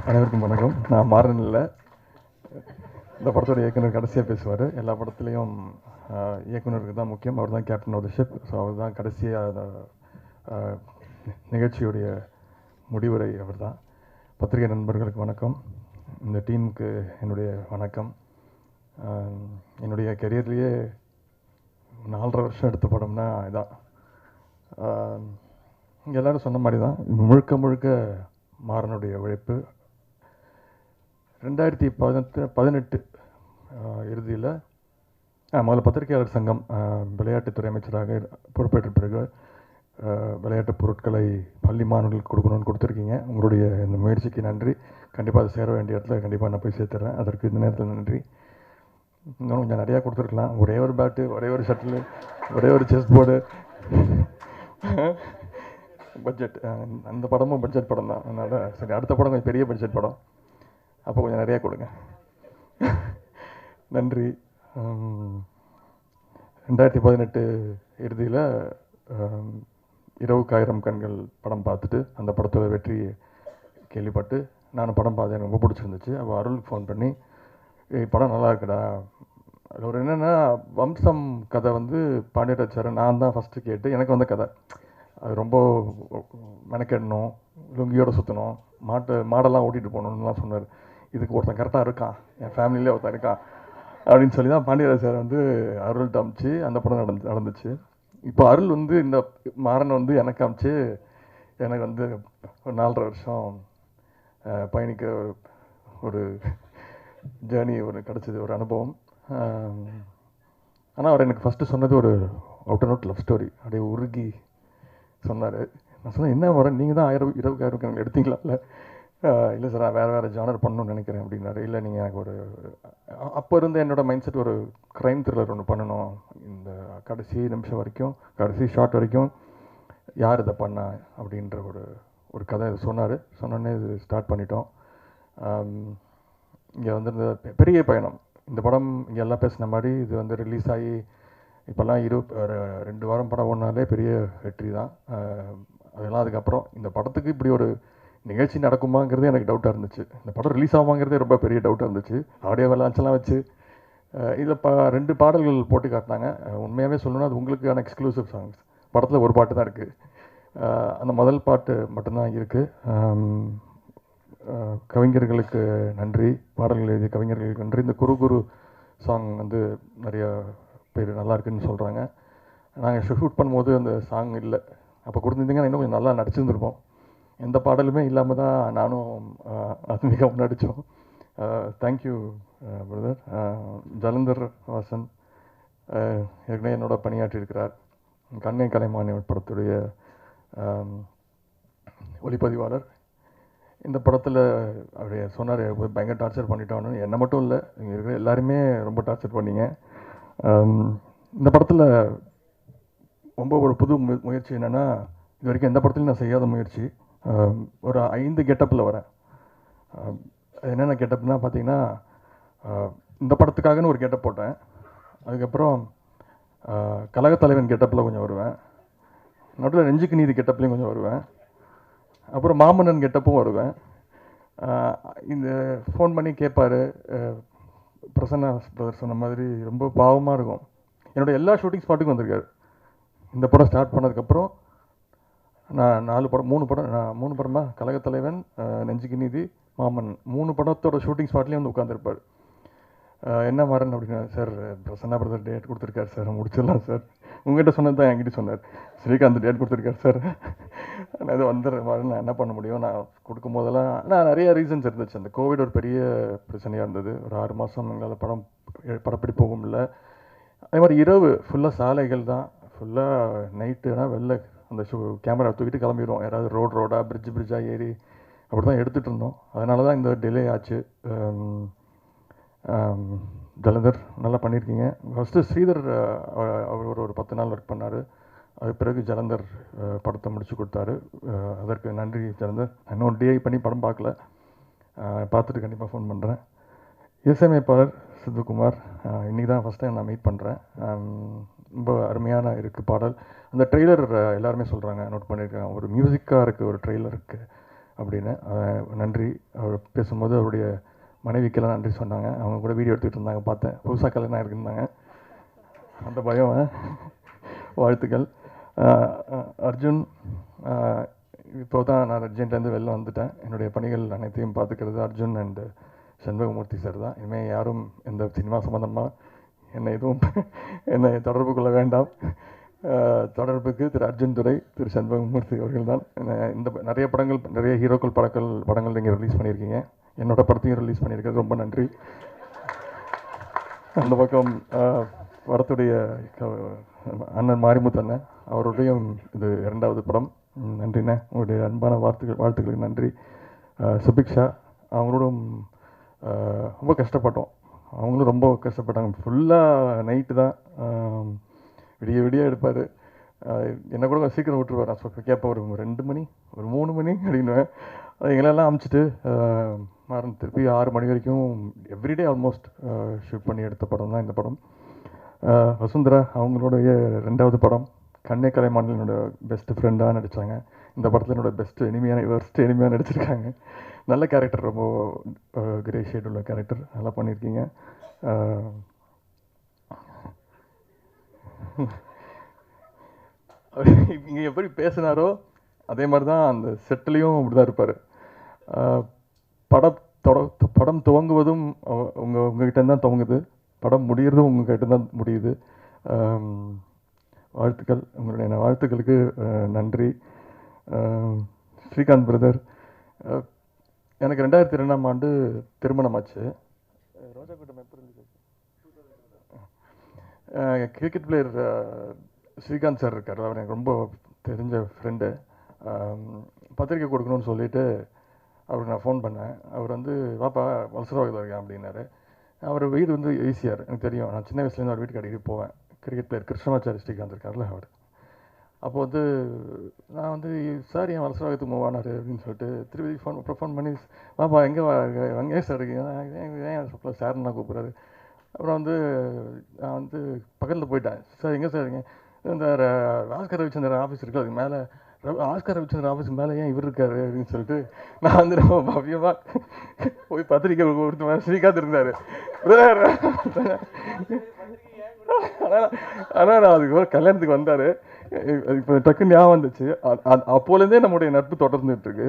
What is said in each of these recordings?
அனைவருக்கும் வணக்கம். நான் மாறன் இல்லை. இந்த படத்தோட இயக்குனர் கடைசியாக பேசுவார். எல்லா படத்துலேயும் இயக்குனருக்கு தான் முக்கியம். அவர் தான் captain of the ship. So அவர் தான் கடைசியாக நிகழ்ச்சியுடைய முடிவுரை அவர் தான். பத்திரிகை நண்பர்களுக்கு வணக்கம். இந்த டீமுக்கு என்னுடைய வணக்கம். என்னுடைய கெரியர்லேயே 4.5 வருஷம் எடுத்த படம்னா இதான். இங்கே எல்லோரும் சொன்ன மாதிரி தான் முழுக்க முழுக்க மாறனுடைய உழைப்பு. 2018 இறுதியில் முதல்ல பத்திரிகையாளர் சங்கம் விளையாட்டுத்துறை அமைச்சராக பொறுப்பேற்ற பிறகு விளையாட்டுப் பொருட்களை பள்ளி மாணவர்களுக்கு கொடுக்கணும்னு கொடுத்துருக்கீங்க. உங்களுடைய இந்த முயற்சிக்கு நன்றி. கண்டிப்பாக அது சேர வேண்டிய இடத்துல கண்டிப்பாக நான் போய் சேர்த்துறேன். அதற்கு இந்த நேரத்தில் நன்றி. இன்னும் கொஞ்சம் நிறையா கொடுத்துருக்கலாம். ஒரே ஒரு பேட்டு, ஒரே ஒரு ஷட்டிலு, ஒரே ஒரு செஸ் போர்டு. பட்ஜெட் அந்த படமும் பட்ஜெட் படம் தான். அதனால் சரி, அடுத்த படம் கொஞ்சம் பெரிய பட்ஜெட் படம், அப்போ கொஞ்சம் நிறையா கொடுங்க. நன்றி. 2018 இறுதியில் இரவுக்கு 1000 கண்கள் படம் பார்த்துட்டு அந்த படத்தோட வெற்றி கேள்விப்பட்டு நானும் படம் பார்த்தேன். எனக்கு ரொம்ப பிடிச்சிருந்துச்சு. அப்போ அருளுக்கு ஃபோன் பண்ணி படம் நல்லா இருக்குடா. அதில் ஒரு என்னென்னா வம்சம் கதை வந்து பாண்டியராஜ் நான் தான் ஃபஸ்ட்டு கேட்டு எனக்கு வந்த கதை. அது ரொம்ப மெனக்கெடணும், லுங்கியோடு சுற்றணும், மாடெல்லாம் ஓட்டிகிட்டு போகணுன்னுலாம் சொன்னார். இதுக்கு ஒருத்தன் கரெக்டாக இருக்கான், என் ஃபேமிலியிலே ஒருத்தன் இருக்கான் அப்படின்னு சொல்லி தான் பாண்டியராஜ் சார் வந்து அருள்கிட்ட அமிச்சு அந்த படம் நடந்துச்சு. இப்போ அருள் வந்து இந்த மாறன் வந்து எனக்கு அமிச்சு எனக்கு வந்து ஒரு 4.5 வருஷம் பயணிக்க ஒரு ஜேர்னி ஒரு கிடச்சிது, ஒரு அனுபவம். ஆனால் அவர் எனக்கு ஃபஸ்ட்டு சொன்னது ஒரு out and out love story. அப்படியே உருகி சொன்னார். நான் சொன்னேன், என்ன மாறன் நீங்கள் தான் 1000 எடுத்தீங்களா? இல்லை சார், நான் வேறு ஜானர் பண்ணணும்னு நினைக்கிறேன் அப்படின்னாரு. இல்லை, நீங்கள் எனக்கு ஒரு அப்போ இருந்த என்னோடய மைண்ட் செட் ஒரு க்ரைம் த்ரில்லர் ஒன்று பண்ணணும். இந்த கடைசி நிமிஷம் வரைக்கும், கடைசி ஷார்ட் வரைக்கும் யார் இதை பண்ணா அப்படின்ற ஒரு கதை இது சொன்னார். சொன்னோன்னே இது ஸ்டார்ட் பண்ணிட்டோம். இங்கே வந்து பெரிய பயணம். இந்த படம் இங்கே எல்லாம் பேசின மாதிரி இது வந்து ரிலீஸ் ஆகி இப்போல்லாம் 2 வாரம் படம் ஓடினாலே பெரிய வெற்றி தான். அதெல்லாம் அதுக்கப்புறம் இந்த படத்துக்கு இப்படி ஒரு நிகழ்ச்சி நடக்குமாங்கிறது எனக்கு டவுட்டாக இருந்துச்சு. இந்த படம் ரிலீஸ் ஆகுமாங்கிறதே ரொம்ப பெரிய டவுட்டாக இருந்துச்சு. ஆடியோ லான்ச்லாம் வச்சு இதில் 2 பாடல்கள் போட்டு காட்டினாங்க. உண்மையாகவே சொல்லணும்னா அது உங்களுக்கான எக்ஸ்க்ளூசிவ் சாங்ஸ். படத்தில் ஒரு பாட்டு தான் இருக்குது. அந்த முதல் பாட்டு மட்டும்தான் இருக்குது. கவிஞர்களுக்கு நன்றி, பாடல்கள் எழுதிய கவிஞர்களுக்கு நன்றி. இந்த குரு சாங் வந்து நிறைய பேர் நல்லா இருக்குன்னு சொல்கிறாங்க. நாங்கள் ஷூட் பண்ணும்போது அந்த சாங் இல்லை. அப்போ கொடுத்துருந்தீங்கன்னா இன்னும் கொஞ்சம் நல்லா நடிச்சிருந்துருப்போம். எந்த பாடலுமே இல்லாமல் தான் நானும் ஆத்மிகாவும் நடித்தோம். Thank you brother. ஜலந்தர் வாசன் ஏற்கனவே என்னோட பணியாற்றியிருக்கிறார். கண்ணை கலைமானி படத்துடைய ஒளிப்பதிவாளர். இந்த படத்தில் அப்படியே சொன்னார், பயங்கர டார்ச்சர் பண்ணிட்டோன்னு. என்னை மட்டும் இல்லை, இங்கே இருக்கிற எல்லாருமே ரொம்ப டார்ச்சர் பண்ணிங்க. இந்த படத்தில் ரொம்ப ஒரு புது முயற்சி என்னென்னா, இது வரைக்கும் எந்த படத்துலையும் நான் செய்யாத முயற்சி. ஒரு 5 கெட்டப்பில் வரேன். என்னென்ன கெட்டப்னால் பார்த்தீங்கன்னா, இந்த படத்துக்காகன்னு ஒரு கெட்டப் போட்டேன். அதுக்கப்புறம் கழகத்தலைவன் கெட்டப்பில் கொஞ்சம் வருவேன். நடுவில் நெஞ்சுக்கு நீதி கெட்டப்லேயும் கொஞ்சம் வருவேன். அப்புறம் மாமன்னன் கெட்டப்பும் வருவேன். இந்த ஃபோன் பண்ணி கேட்பார், பிரசன்னா பிரதர் சொன்ன மாதிரி ரொம்ப பாவமாக இருக்கும். என்னோடய எல்லா ஷூட்டிங் ஸ்பாட்டுக்கும் வந்திருக்காரு. இந்த படம் ஸ்டார்ட் பண்ணதுக்கப்புறம் நான் 3 படமா கழகத்தலைவன், நெஞ்சுக்கு நீதி, மாமன் 3 படத்தோட ஷூட்டிங் ஸ்பாட்லேயும் வந்து உட்காந்துருப்பார். என்ன மாறன் அப்படின்னா, சார் பிரசன்னா பிரதர் டேட் கொடுத்துருக்காரு சார், முடிச்சிடலாம் சார். உங்கள்கிட்ட சொன்னது தான் என்கிட்ட சொன்னார். ஸ்ரீகாந்த் டேட் கொடுத்துருக்காரு சார். நான் இது வந்துடுற மாதிரி நான் என்ன பண்ண முடியும். நான் கொடுக்கும் போதெல்லாம் நான் நிறைய ரீசன்ஸ் இருந்துச்சு. அந்த கோவிட் ஒரு பெரிய பிரச்சனையாக இருந்தது. ஒரு 6 மாதம் எங்களால் படப்பிடி போகவும் இல்லை. அதே மாதிரி இரவு ஃபுல்லாக சாலைகள் தான், ஃபுல்லாக நைட்டுனா வெளில அந்த கேமரா தூக்கிட்டு கிளம்பிடுவோம். யாராவது ரோடாக பிரிட்ஜாக ஏறி அப்படி தான் எடுத்துகிட்டு இருந்தோம். அதனால தான் இந்த டிலே ஆச்சு. ஜலந்தர் நல்லா பண்ணியிருக்கீங்க. ஃபஸ்ட்டு ஸ்ரீதர் அவர் ஒரு 10 நாள் ஒர்க் பண்ணார். அது பிறகு ஜலந்தர் படத்தை முடிச்சு கொடுத்தாரு. அதற்கு நன்றி ஜலந்தர். இன்னும் டிஐ பண்ணி படம் பார்க்கல, பார்த்துட்டு கண்டிப்பாக ஃபோன் பண்ணுறேன். இசையமைப்பாளர் சித்துக்குமார், இன்றைக்கி தான் ஃபஸ்ட் டைம் நான் மீட் பண்ணுறேன். ரொம்ப அருமையான இருக்குது பாடல். அந்த ட்ரெய்லர் எல்லாருமே சொல்கிறாங்க, நோட் பண்ணியிருக்காங்க, ஒரு மியூசிக்காக இருக்குது ஒரு ட்ரெய்லர் இருக்குது அப்படின்னு. நன்றி. அவர் பேசும்போது அவருடைய மனைவிக்கெல்லாம் நன்றி சொன்னாங்க. அவங்க கூட வீடியோ எடுத்துகிட்டு இருந்தாங்க, பார்த்தேன். புதுசாக கல்யாணம் இருக்குன்னாங்க, அந்த பயம். வாழ்த்துக்கள். அர்ஜுன், இப்போ தான் நான் அர்ஜென்ட்லேருந்து வெளில வந்துட்டேன். என்னுடைய பணிகள் அனைத்தையும் பார்த்துக்கிறது அர்ஜுன் அண்டு சண்முகமூர்த்தி சார் தான். இனிமேல் யாரும் எந்த சினிமா சம்மந்தமாக என்னை தொடர்பு கொள்ள வேண்டாம். தொடர்புக்கு திரு அர்ஜுன் துரை, திரு சண்முகமூர்த்தி அவர்கள் தான். இந்த நிறைய படங்கள், நிறைய ஹீரோக்கள் படங்கள் நீங்கள் ரிலீஸ் பண்ணியிருக்கீங்க. என்னோட படத்தையும் ரிலீஸ் பண்ணியிருக்கிறது ரொம்ப நன்றி. அந்த பக்கம் படத்துடைய அண்ணன் மாரிமுத்து அண்ணன், அவருடையும் இது 2வது படம். நன்றிண்ணே, உங்களுடைய அன்பான வாழ்த்துக்களுக்கு நன்றி. சுபிக்ஷா, அவங்களோடும் ரொம்ப கஷ்டப்பட்டோம். அவங்களும் ரொம்ப கஷ்டப்பட்டாங்க. ஃபுல்லாக நைட்டு தான், விடிய எடுப்பார். என்னை கூட சீக்கிரம் விட்டுருவார். நான் கேட்பேன், ஒரு 2 மணி, ஒரு 3 மணி அப்படின்னுவேன். எங்களெல்லாம் அமுச்சிட்டு மாறன் திருப்பி 6 மணி வரைக்கும் எவ்ரிடே ஆல்மோஸ்ட் ஷூட் பண்ணி எடுத்த படம் தான் இந்த படம். வசுந்தரா, அவங்களுடைய 2வது படம். கண்ணே கலைமானில் என்னோட பெஸ்ட் ஃப்ரெண்டாக நடித்தாங்க. இந்த படத்தில் என்னோட பெஸ்ட் எனிமையாக நடிச்சிருக்காங்க. நல்ல கேரக்டர், ரொம்ப கிரே ஷேட் உள்ள கேரக்டர், நல்லா பண்ணியிருக்கீங்க. இங்கே எப்படி பேசினாரோ அதே மாதிரி தான் அந்த செட்டிலையும் அப்படி தான் இருப்பார். படம் துவங்குவதும் உங்ககிட்ட தான் துவங்குது, படம் முடிகிறதும் உங்ககிட்ட தான் முடியுது. வாழ்த்துக்கள். உங்களுடைய வாழ்த்துக்களுக்கு நன்றி. ஸ்ரீகாந்த் பிரதர், எனக்கு 2002ஆம் ஆண்டு திருமணம் ஆச்சு. ரோஜா கூட்டம் எப்படி இருந்துச்சு? கிரிக்கெட் பிளேயர் ஸ்ரீகாந்த் சார் இருக்கார், அவர் எனக்கு ரொம்ப தெரிஞ்ச ஃப்ரெண்டு. பத்திரிக்கை கொடுக்கணும்னு சொல்லிவிட்டு அவருக்கு நான் ஃபோன் பண்ணேன். அவர் வந்து வாப்பா வலசரவாகத்தில் இருக்கேன் அப்படின்னாரு. அவர் வீடு வந்து ஈஸியார், எனக்கு தெரியும். நான் சின்ன வயசுலேருந்து அவர் வீட்டுக்கு அடிக்கடி போவேன். கிரிக்கெட் பிளேயர் கிருஷ்ணமாச்சாரி ஸ்ரீகாந்த் இருக்கார்ல அவர். அப்போ வந்து நான் வந்து சார் என் வலசரவாகத்துக்கு மூவ் ஆனார் அப்படின்னு சொல்லிட்டு திருப்பதி ஃபோன் பண்ணி, வாப்பா எங்கே சார் இருக்கீங்க, ஏன் சார் நான் கூப்பிட்றாரு. அப்புறம் வந்து நான் வந்து பக்கத்தில் போயிட்டேன். சார் எங்கே சார் இருக்கீங்க, இந்த ஆஸ்கர் ரவிச்சந்திரன் ஆஃபீஸ் இருக்குது, அதுக்கு மேலே ஆஸ்கர் ரவிச்சந்திரன் ஆஃபீஸ் மேலே ஏன் இவர் இருக்காரு அப்படின்னு சொல்லிட்டு நான் வந்து ரொம்ப பவ்யமாக போய் பத்திரிக்கை கொடுத்து ஸ்ரீகாந்த் இருந்தார். ஆனால் நான் அதுக்கு ஒரு கல்யாணத்துக்கு வந்தார். இப்போ டக்குன்னு ஞாபகம் வந்துச்சு. அப்போலேருந்தே நம்முடைய நட்பு தொடர்ந்துட்டுருக்கு.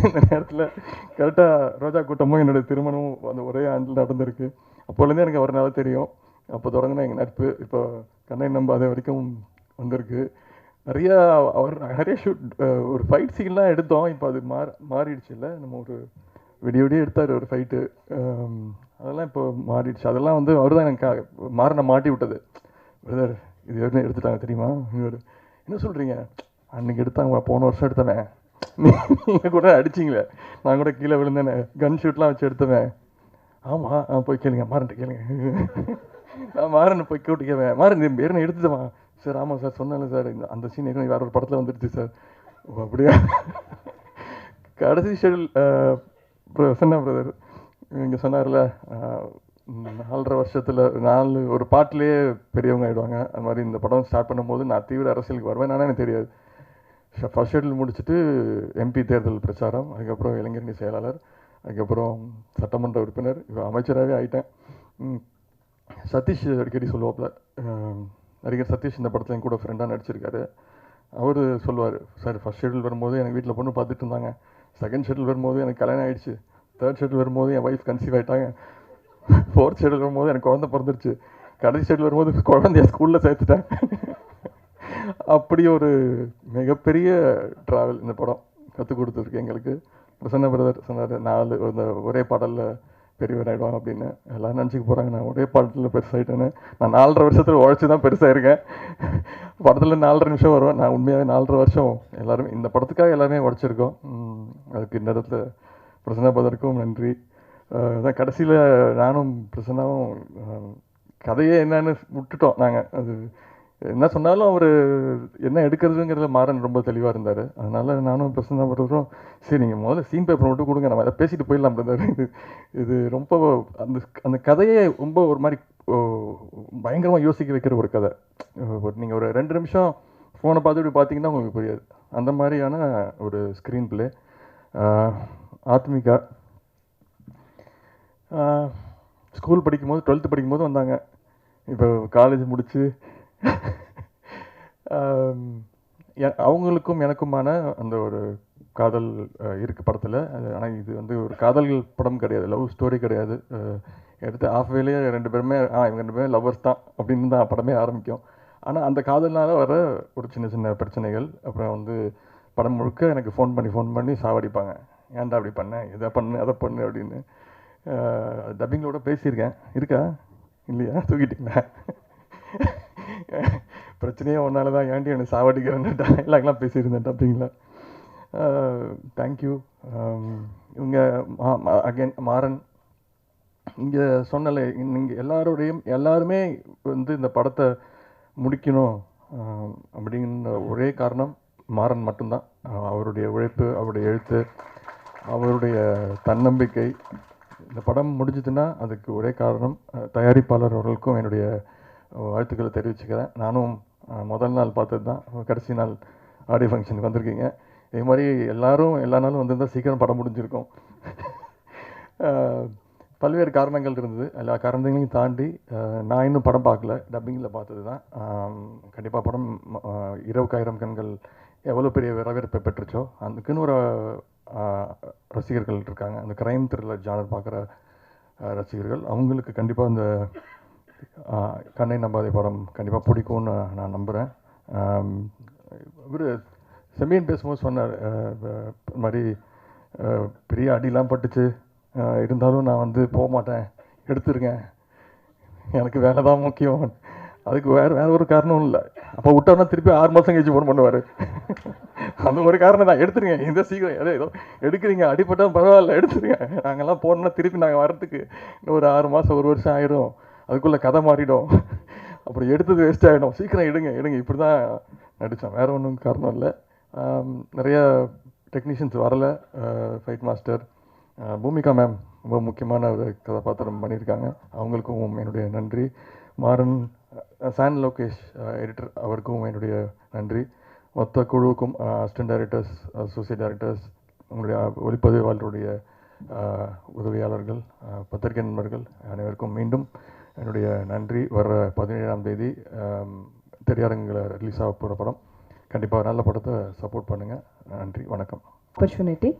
இந்த நேரத்தில் கரெக்டாக ரோஜா கூட்டமும் என்னுடைய திருமணமும் அந்த ஒரே ஆண்டில் நடந்திருக்கு. அப்போலேருந்தே எனக்கு அவர் நல்லா தெரியும். அப்போ தொடங்கின எங்கள் நட்பு இப்போ கண்ணை நம்பாத வரைக்கும் வந்திருக்கு. நிறைய ஷூட், ஒரு ஃபைட் சீன்லாம் எடுத்தோம். இப்போ அது மாறிடுச்சு இல்லை, நம்ம ஒரு விடிய எடுத்தார் ஒரு ஃபைட்டு, அதெல்லாம் இப்போ மாறிடுச்சு. அதெல்லாம் வந்து அவர் தான் எனக்கு மாறின மாட்டி விட்டது. பிரதர் இது எதுவும் எடுத்துட்டாங்க தெரியுமா, என்ன சொல்கிறீங்க, அன்றைக்கி எடுத்தாங்க, போன வருஷம் எடுத்தவன், நீங்கள் கூட அடிச்சிங்களே, நான் கூட கீழே விழுந்தேனே, கன் ஷூட்லாம் வச்சு எடுத்தவன். ஆமாம், போய் கேளுங்க, மாறன்ட்டு கேளுங்க. நான் மாறன் போய் கூட்டு கேவேன், மாறன் ஏற்கனவே எடுத்துட்டவன் சார். ஆமாம் சார், சொன்னால சார், அந்த சீன் ஏற்கனவே வேறு ஒரு படத்தில் வந்துடுச்சு சார். ஓ அப்படியா. கடைசி ஷெடியூல் பிரசன்னா பிரதர் இங்கே சொன்னார்ல, 4.5 வருஷத்தில் ஒரு பாட்டிலேயே பெரியவங்க ஆகிடுவாங்க. அது மாதிரி இந்த படம் ஸ்டார்ட் பண்ணும்போது நான் தீவிர அரசியலுக்கு வருவேன் நானே எனக்கு தெரியாது. ஃபர்ஸ்ட் ஷெடியூல் முடிச்சுட்டு எம்பி தேர்தல் பிரச்சாரம், அதுக்கப்புறம் இளைஞரணி செயலாளர், அதுக்கப்புறம் சட்டமன்ற உறுப்பினர், இப்போ அமைச்சராகவே ஆகிட்டேன். சதீஷ் அடிக்கடி சொல்லுவாப்புல, நடிகர் சதீஷ் இந்த படத்தில் என் கூட ஃப்ரெண்டாக நடிச்சிருக்காரு. அவர் சொல்லுவார், சார் ஃபர்ஸ்ட் ஷெடியூல் வரும்போது எனக்கு வீட்டில் பொண்ணு பார்த்துட்டு இருந்தாங்க, செகண்ட் ஷெடியூல் வரும்போது எனக்கு கல்யாணம் ஆகிடுச்சு, தேர்ட் ஷெடியூல் வரும்போது என் ஒய்ஃப் கன்சீவ் ஆகிட்டாங்க, ஃபோர்த் ஷெடியூல் வரும்போது எனக்கு குழந்தை பிறந்துருச்சு, கடைசி ஷெடியூல் வரும்போது குழந்தைய ஸ்கூலில் சேர்த்துட்டேன். அப்படி ஒரு மிகப்பெரிய ட்ராவல் இந்த படம் கற்றுக் கொடுத்துருக்கு எங்களுக்கு. பிரசன்ன பிரதர் சொன்னார், 4 ஒரே பாடலில் பெரியவர் ஆகிடுவாங்க அப்படின்னு. எல்லோரும் நினச்சிக்க போகிறாங்க நான் ஒரே பாடத்தில் பெருசாகிட்டேன்னு. நான் 4.5 வருஷத்தில் உழைச்சி தான் பெருசாகிருக்கேன். படத்தில் 4.5 நிமிஷம் வருவேன், நான் உண்மையாகவே 4.5 வருஷம் எல்லாருமே இந்த படத்துக்காக எல்லாருமே உழைச்சிருக்கோம். அதுக்கு இந்த இடத்துல பிரசன்னா பிரதருக்கும் நன்றி. அதான் கடைசியில் நானும் பிரசன்னாவும் கதையே என்னன்னு விட்டுட்டோம் நாங்கள். அது என்ன சொன்னாலும் அவர் என்ன எடுக்கிறதுங்கிறதுல மாறன் ரொம்ப தெளிவாக இருந்தார். அதனால் நானும் பிரசன்னா பிரதரும், சரி நீங்கள் முதல்ல சீன் பேப்பர் மட்டும் கொடுங்க, நம்ம அதை பேசிட்டு போயிடலாம் பிரதர். இது ரொம்ப அந்த கதையே ரொம்ப ஒரு மாதிரி பயங்கரமாக யோசிக்க வைக்கிற ஒரு கதை. நீங்கள் ஒரு 2 நிமிஷம் ஃபோனை பார்த்துட்டு பார்த்தீங்கன்னா உங்களுக்கு புரியாது. அந்த மாதிரியான ஒரு ஸ்க்ரீன் பிளே. ஆத்மிகா ஸ்கூல் படிக்கும்போது 12th படிக்கும்போது வந்தாங்க. இப்போ காலேஜ் முடித்து அவங்களுக்கும் எனக்குமான அந்த ஒரு காதல் இருக்குது படத்தில். ஆனால் இது வந்து ஒரு காதல் படம் கிடையாது, லவ் ஸ்டோரி கிடையாது. எடுத்து ஆஃப்வேலேயே ரெண்டு பேருமே இவங்க ரெண்டு பேரும் லவ்வர்ஸ் தான் அப்படின்னு தான் படமே ஆரம்பிக்கும். ஆனால் அந்த காதல்னால வர ஒரு சின்ன சின்ன பிரச்சனைகள், அப்புறம் வந்து படம் முழுக்க எனக்கு ஃபோன் பண்ணி சாவடிப்பாங்க. ஏன்டா அப்படி பண்ணேன், இதை பண்ணு அதை பண்ணு அப்படின்னு. டப்பிங்களோட பேசியிருக்கேன். இருக்கா இல்லையா, தூக்கிட்டீங்களா? பிரச்சனையே ஒன்றால் தான் ஏன்டி எனக்கு சாவடிக்கிறேன்னு டைலாக்லாம் பேசியிருந்தேன் டப்பிங்களா. தேங்க்யூ. இவங்க அகெயின் மாறன் இங்கே சொன்னலை, நீங்கள் எல்லாருமே வந்து இந்த படத்தை முடிக்கணும் அப்படிங்கிற ஒரே காரணம் மாறன் மட்டும்தான். அவருடைய உழைப்பு, அவருடைய எழுத்து, அவருடைய தன்னம்பிக்கை. இந்த படம் முடிஞ்சதுன்னா அதுக்கு ஒரே காரணம் தயாரிப்பாளர் அவர்களுக்கும் என்னுடைய வாழ்த்துக்களை தெரிவிச்சுக்கிறேன். நானும் முதல் நாள் பார்த்தது தான், கடைசி நாள் ஆடியோ ஃபங்க்ஷனுக்கு வந்திருக்கீங்க. இதே மாதிரி எல்லா நாளும் வந்திருந்தால் சீக்கிரம் படம் முடிஞ்சிருக்கும். பல்வேறு காரணங்கள் இருந்தது. எல்லா காரணங்களையும் தாண்டி நான் இன்னும் படம் பார்க்கல, டப்பிங்கில் பார்த்தது தான். கண்டிப்பாக படம் 20,000 கண்கள் எவ்வளோ பெரிய வரவேற்பை பெற்றுச்சோ, அதுக்குன்னு ஒரு ரசிகர்கள் இருக்காங்க. அந்த கிரைம் த்ரில்லர் ஜானர் பார்க்குற ரசிகர்கள், அவங்களுக்கு கண்டிப்பாக இந்த கண்ணை நம்பாதே படம் கண்டிப்பாக பிடிக்கும்னு நான் நம்புகிறேன். இவர் செம்பியன் பேசும்போது சொன்னார், இந்த மாதிரி பெரிய அடிலாம் பட்டுச்சு, இருந்தாலும் நான் வந்து போக மாட்டேன், எடுத்துருங்க, எனக்கு வேலை தான் முக்கியம். அதுக்கு வேறு ஒரு காரணமும் இல்லை. அப்போ விட்டோம்னா திருப்பி 6 மாதம் கழிச்சு ஃபோன் பண்ணுவார். அந்த ஒரு காரணம் தான், எடுத்துருங்க, இந்த சீக்கிரம் ஏதோ எடுக்கிறீங்க, அடிப்பட்டால் பரவாயில்ல எடுத்துருங்க, நாங்கள்லாம் போனோம்னா திருப்பி நாங்கள் வரத்துக்கு இன்னும் ஒரு 6 மாதம் 1 வருஷம் ஆயிடும், அதுக்குள்ளே கதை மாறிடும், அப்புறம் எடுத்தது வேஸ்ட் ஆகிடும், சீக்கிரம் எடுங்க. இப்படி தான் நடித்தோம், வேறு ஒன்றும் காரணம் இல்லை. நிறையா டெக்னீஷியன்ஸ் வரலை. ஃபைட் மாஸ்டர் பூமிகா மேம் ரொம்ப முக்கியமான ஒரு கதாபாத்திரம் பண்ணியிருக்காங்க, அவங்களுக்கும் என்னுடைய நன்றி. மாறன், சான் லோகேஷ் எடிட்டர், அவருக்கும் என்னுடைய நன்றி. மொத்த குழுவுக்கும், அசிஸ்டன்ட் டைரக்டர்ஸ், அசோசியேட் டைரக்டர்ஸ், உங்களுடைய ஒளிப்பதிவாளருடைய உதவியாளர்கள், பத்திரிகை நண்பர்கள் அனைவருக்கும் மீண்டும் என்னுடைய நன்றி. வர 17ஆம் தேதி திரையரங்கில் ரிலீஸ் ஆக போகிற படம், கண்டிப்பாக நல்ல படத்தை சப்போர்ட் பண்ணுங்கள். நன்றி, வணக்கம். Opportunity.